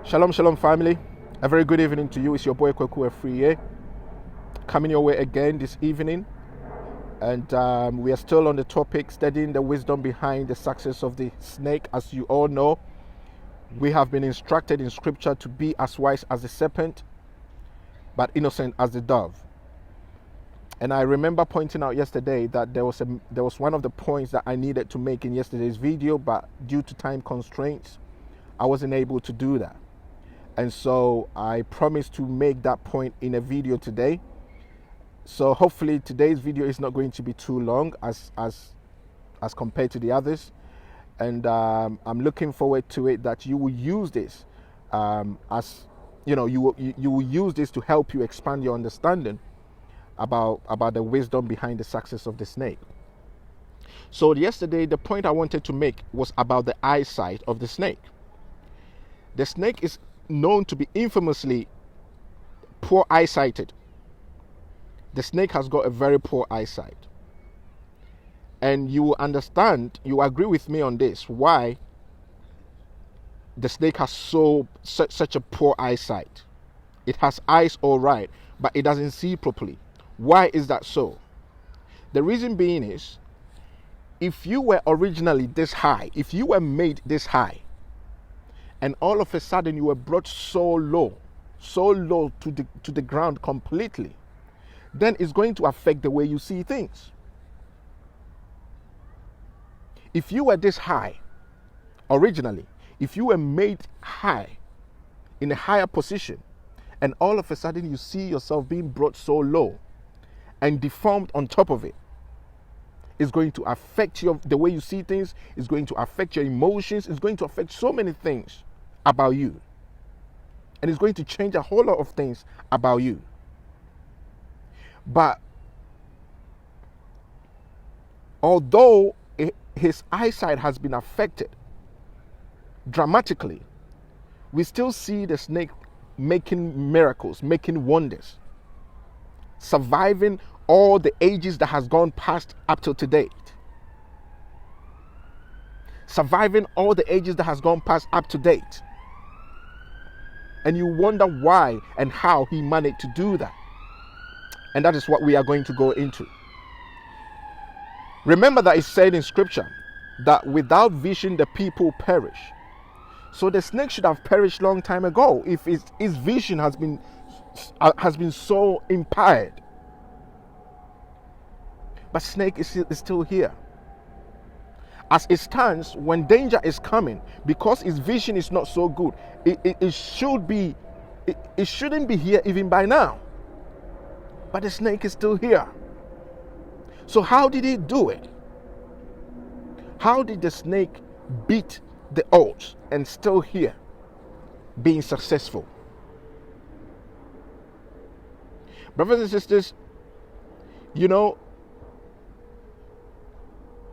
Shalom, shalom, family. A very good evening to you. It's your boy Kweku Efriye coming your way again this evening. And we are still on the topic, studying the wisdom behind the success of the snake. As you all know, we have been instructed in scripture to be as wise as the serpent, but innocent as the dove. And I remember pointing out yesterday that there was one of the points that I needed to make in yesterday's video, but due to time constraints, I wasn't able to do that. And so I promised to make that point in a video today. So hopefully today's video is not going to be too long as compared to the others. And I'm looking forward to it, that you will use this as, you know, you will use this to help you expand your understanding about the wisdom behind the success of the snake. So yesterday, the point I wanted to make was about the eyesight of the snake. The snake is known to be infamously poor eyesighted. The snake has got a very poor eyesight. And you will understand, you agree with me on this, why the snake has such a poor eyesight. It has eyes all right, but it doesn't see properly. Why is that so? The reason being is, if you were originally this high, if you were made this high, and all of a sudden you were brought so low to the ground completely, then it's going to affect the way you see things. If you were this high originally, if you were made high in a higher position, and all of a sudden you see yourself being brought so low and deformed on top of it, it's going to affect the way you see things. It's going to affect your emotions. It's going to affect so many things about you. And it's going to change a whole lot of things about you. But although his eyesight has been affected dramatically, we still see the snake making miracles, making wonders, surviving all the ages that has gone past up till today. Surviving all the ages that has gone past up to date. And you wonder why and how he managed to do that. And that is what we are going to go into. Remember that it said in scripture that without vision the people perish. So the snake should have perished long time ago if his vision has been so impaired. But snake is still here. As it stands, when danger is coming, because his vision is not so good, it shouldn't be here even by now. But the snake is still here. So how did he do it? How did the snake beat the odds and still here, being successful? Brothers and sisters, you know,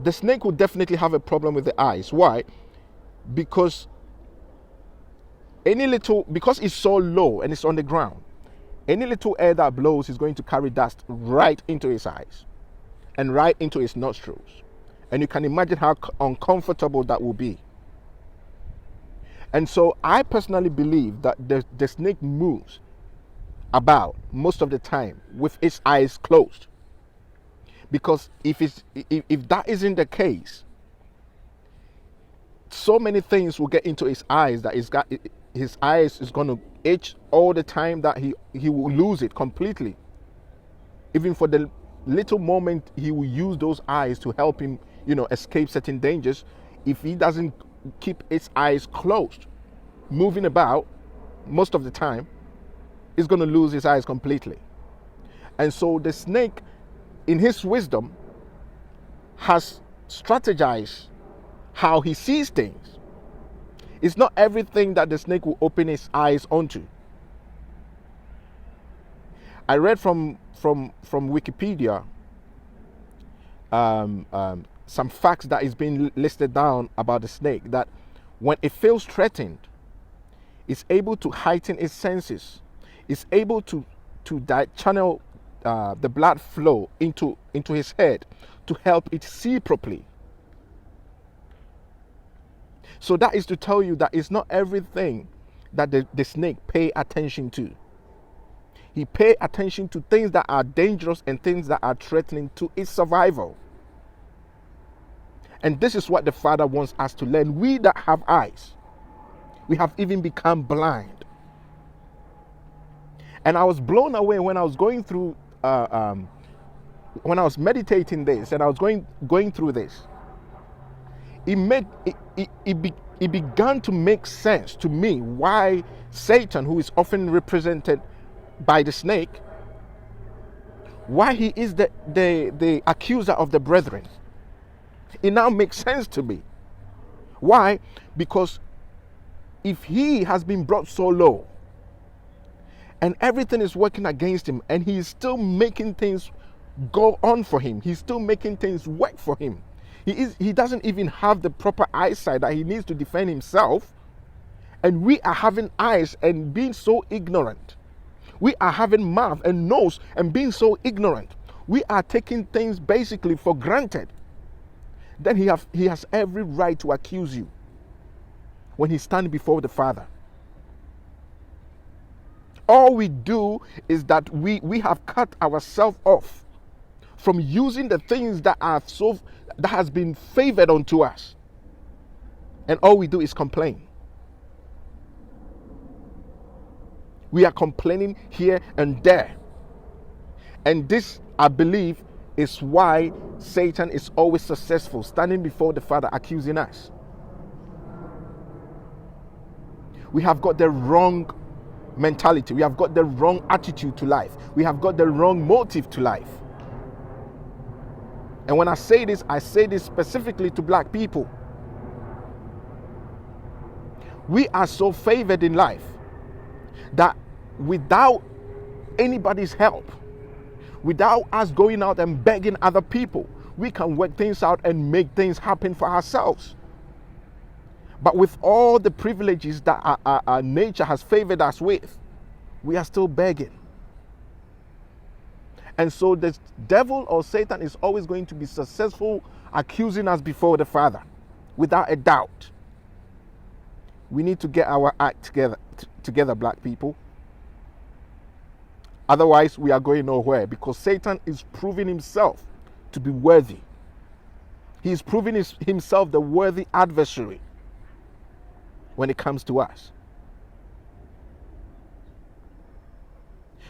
the snake will definitely have a problem with the eyes. Why? Because because it's so low and it's on the ground, any little air that blows is going to carry dust right into his eyes and right into his nostrils. And you can imagine how uncomfortable that will be. And so I personally believe that the snake moves about most of the time with its eyes closed. Because if that isn't the case, so many things will get into his eyes that his eyes is going to itch all the time, that he will lose it completely. Even for the little moment he will use those eyes to help him, you know, escape certain dangers. If he doesn't keep his eyes closed, moving about most of the time, he's going to lose his eyes completely. And so the snake, in his wisdom, has strategized how he sees things. It's not everything that the snake will open his eyes onto. I read from Wikipedia some facts that is being listed down about the snake, that when it feels threatened, it's able to heighten its senses. It's able to channel the blood flow into his head to help it see properly. So that is to tell you that it's not everything that the snake pay attention to. He pay attention to things that are dangerous and things that are threatening to its survival. And this is what the Father wants us to learn. We that have eyes, we have even become blind. And I was blown away when I was going through, when I was meditating this, and I was going through this. It began to make sense to me why Satan, who is often represented by the snake, why he is the accuser of the brethren. It now makes sense to me. Why? Because if he has been brought so low and everything is working against him, and he is still making things go on for him, he's still making things work for him, he doesn't even have the proper eyesight that he needs to defend himself, and we are having eyes and being so ignorant. We are having mouth and nose and being so ignorant. We are taking things basically for granted. Then he has every right to accuse you when he stands before the Father. All we do is that we have cut ourselves off from using the things that has been favored unto us. And all we do is complain. We are complaining here and there. And this, I believe, is why Satan is always successful, standing before the Father accusing us. We have got the wrong mentality. We have got the wrong attitude to life. We have got the wrong motive to life. And when I say this specifically to black people. We are so favored in life that without anybody's help, without us going out and begging other people, we can work things out and make things happen for ourselves. But with all the privileges that our nature has favored us with, we are still begging. And so the devil or Satan is always going to be successful accusing us before the Father, without a doubt. We need to get our act together, black people. Otherwise, we are going nowhere, because Satan is proving himself to be worthy. He is proving himself the worthy adversary when it comes to us.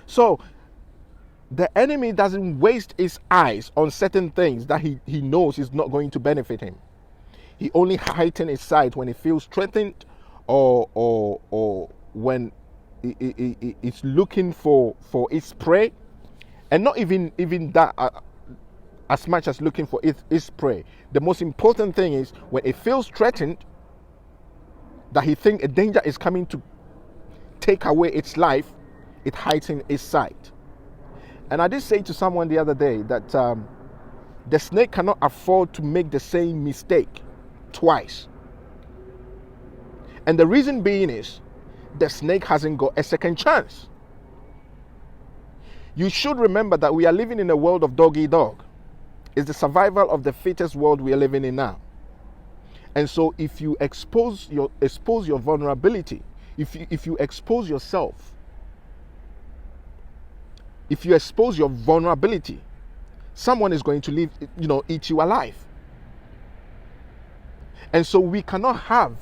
So, the enemy doesn't waste his eyes on certain things that he knows is not going to benefit him. He only heightens his sight when he feels threatened, or when it's looking for its prey, and not even that as much as looking for its prey. The most important thing is when it feels threatened, that he thinks a danger is coming to take away its life, it heightens its sight. And I did say to someone the other day that the snake cannot afford to make the same mistake twice. And the reason being is, the snake hasn't got a second chance. You should remember that we are living in a world of dog eat dog. It's the survival of the fittest world we are living in now. And so if you expose your vulnerability, if you expose yourself, if you expose your vulnerability, someone is going to eat you alive. And so we cannot have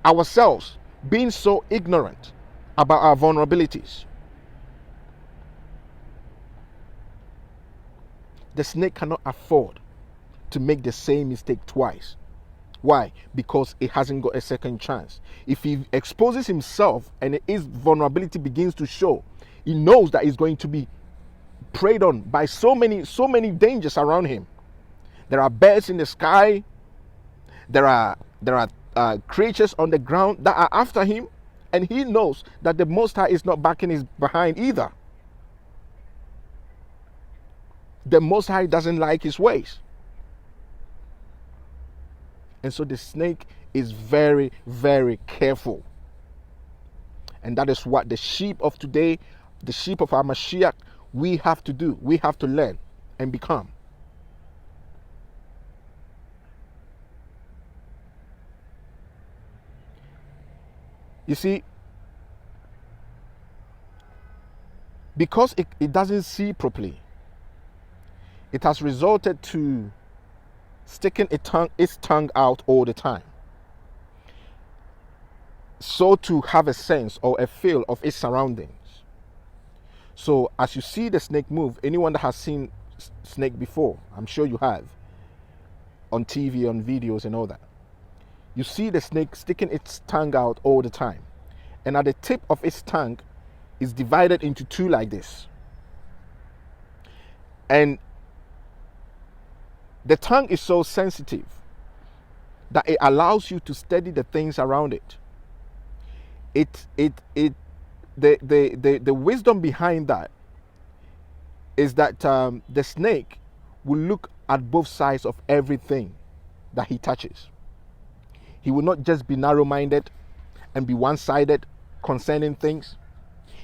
ourselves being so ignorant about our vulnerabilities. The snake cannot afford to make the same mistake twice. Why? Because it hasn't got a second chance. If he exposes himself and his vulnerability begins to show, he knows that he's going to be preyed on by so many dangers around him. There are birds in the sky. There are creatures on the ground that are after him, and he knows that the Most High is not backing his behind either. The Most High doesn't like his ways. And so the snake is very, very careful. And that is what the sheep of today, the sheep of our Mashiach, we have to do. We have to learn and become. You see, because it doesn't see properly, it has resulted to sticking its tongue out all the time, so to have a sense or a feel of its surroundings. So as you see the snake move, anyone that has seen snake before, I'm sure you have, on TV, on videos and all that, you see the snake sticking its tongue out all the time, and at the tip of its tongue is divided into two like this, and the tongue is so sensitive that it allows you to study the things around it. The wisdom behind that is that the snake will look at both sides of everything that he touches. He will not just be narrow-minded and be one-sided concerning things.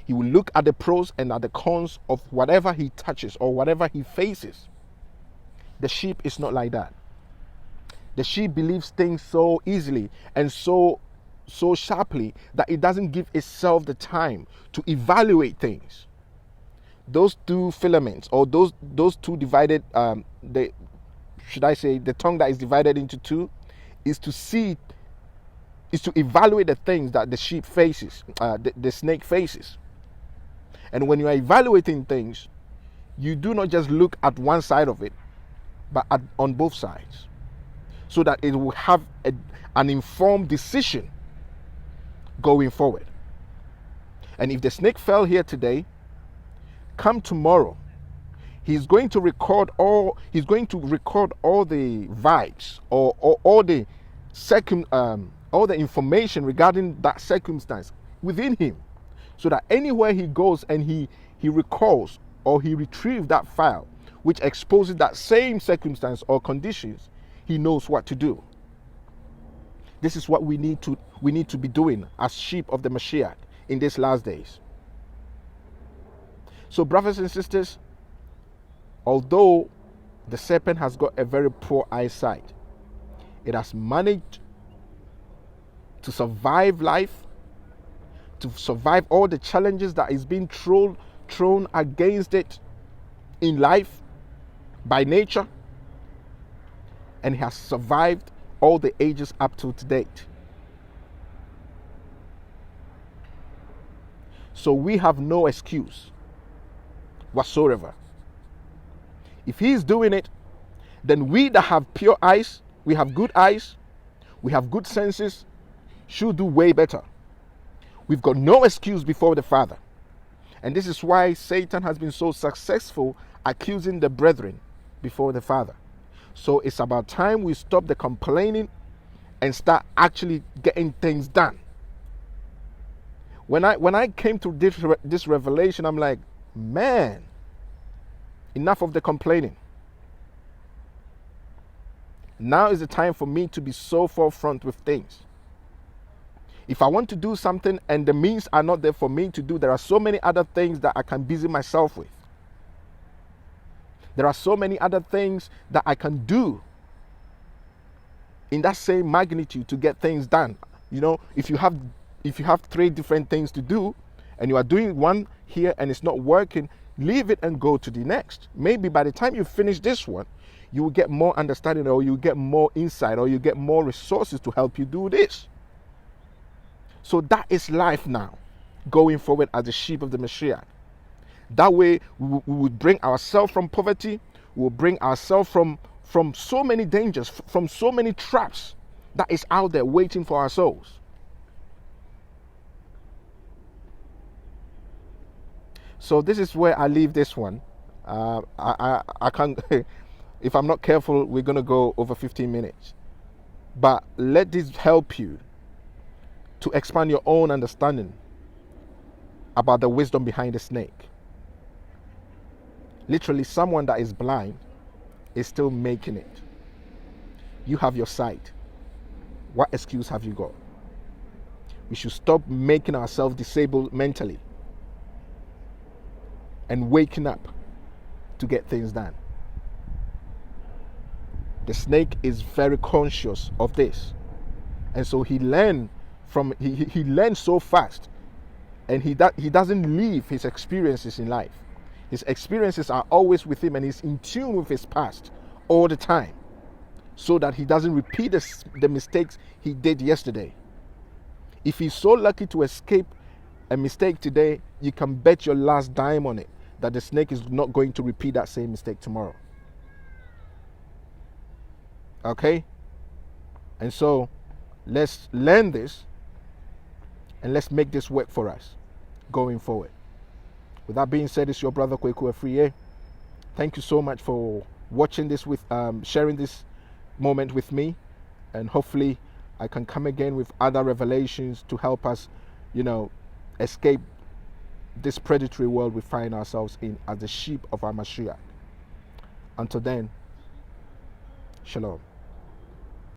He will look at the pros and at the cons of whatever he touches or whatever he faces. The sheep is not like that. The sheep believes things so easily and so sharply that it doesn't give itself the time to evaluate things. Those two filaments, or those two divided, the tongue that is divided into two, is to evaluate the things that the sheep faces, the snake faces. And when you are evaluating things, you do not just look at one side of it, but on both sides, so that it will have an informed decision going forward. And if the snake fell here today, come tomorrow, he's going to record all the vibes or all the information regarding that circumstance within him, so that anywhere he goes and he recalls or he retrieves that file which exposes that same circumstance or conditions, he knows what to do. This is what we need to be doing as sheep of the Mashiach in these last days. So brothers and sisters, although the serpent has got a very poor eyesight, it has managed to survive life, to survive all the challenges that is being thrown against it in life by nature, and it has survived all the ages up to date. So we have no excuse whatsoever. If he is doing it, then we that have pure eyes, we have good eyes, we have good senses, should do way better. We've got no excuse before the Father. And this is why Satan has been so successful accusing the brethren before the Father. So it's about time we stop the complaining and start actually getting things done. When I came to this revelation, I'm like, man, enough of the complaining. Now is the time for me to be so forefront with things. If I want to do something and the means are not there for me to do, there are so many other things that I can busy myself with. There are so many other things that I can do in that same magnitude to get things done. You know, if you have 3 different things to do and you are doing one here and it's not working, leave it and go to the next. Maybe by the time you finish this one, you will get more understanding, or you get more insight, or you get more resources to help you do this. So that is life now, going forward as the sheep of the Mashiach. That way we would bring ourselves from poverty, we will bring ourselves from so many dangers, from so many traps that is out there waiting for our souls. So this is where I leave this one. I can't, if I'm not careful, we're going to go over 15 minutes. But let this help you to expand your own understanding about the wisdom behind the snake. Literally, someone that is blind is still making it. You have your sight. What excuse have you got? We should stop making ourselves disabled mentally and waking up to get things done. The snake is very conscious of this, and so he learned from he learns so fast, and he doesn't leave his experiences in life. His experiences are always with him, and he's in tune with his past all the time, so that he doesn't repeat the mistakes he did yesterday. If he's so lucky to escape a mistake today, you can bet your last dime on it that the snake is not going to repeat that same mistake tomorrow. Okay? And so let's learn this, and let's make this work for us going forward. With that being said, it's your brother Kweku Afriye. Thank you so much for watching this, with sharing this moment with me, and hopefully I can come again with other revelations to help us, escape this predatory world we find ourselves in as the sheep of our Mashiach. Until then, shalom.